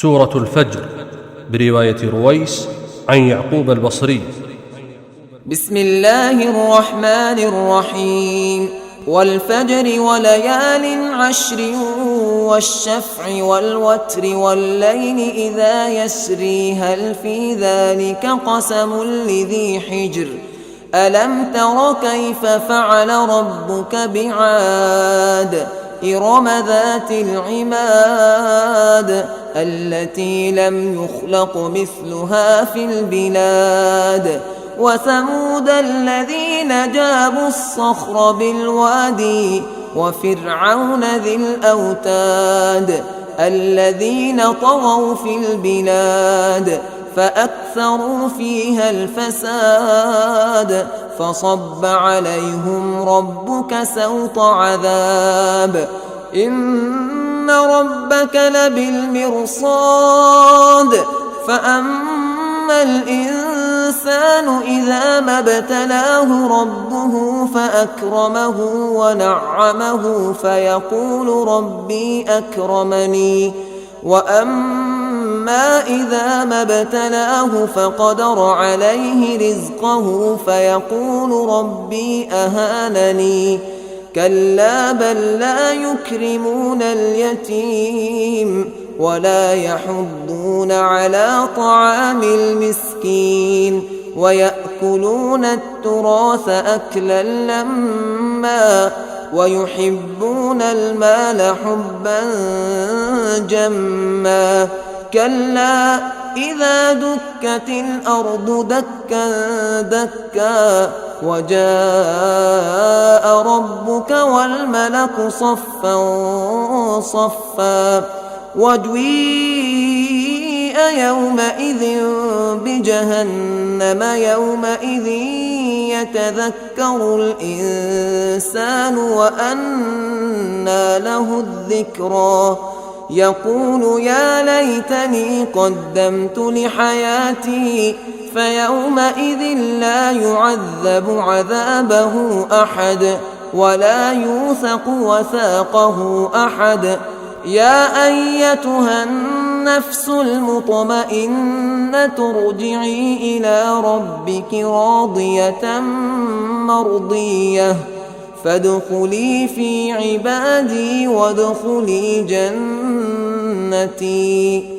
سورة الفجر برواية رويس عن يعقوب البصري. بسم الله الرحمن الرحيم. والفجر وليال عشر والشفع والوتر والليل إذا يسري هل في ذلك قسم لذي حجر ألم تر كيف فعل ربك بعاد إرم ذات العماد التي لم يخلق مثلها في البلاد وثمود الذين جابوا الصخر بالوادي وفرعون ذي الأوتاد الذين طغوا في البلاد فأكثروا فيها الفساد فصب عليهم ربك سوط عذاب إن ربك لبالمرصاد فأما الإنسان إذا ما ابتلاه ربه فأكرمه ونعمه فيقول ربي أكرمني وأما إذا ما ابتلاه فقدر عليه رزقه فيقول ربي أهانني كلا بل لا يكرمون اليتيم ولا يحضون على طعام المسكين ويأكلون التراث أكلا لما ويحبون المال حبا جما كلا إذا دكت الأرض دكا دكا وجاء ربك والملك صفا صفا وجيء يومئذ بجهنم يومئذ يتذكر الإنسان وأنى له الذكرى يقول يا ليتني قدمت لحياتي فيومئذ لا يعذب عذابه أحد ولا يوثق وثاقه أحد يا أيتها النفس المطمئنة ارجعي إلى ربك راضية مرضية فادخلي في عبادي وادخلي جنتي.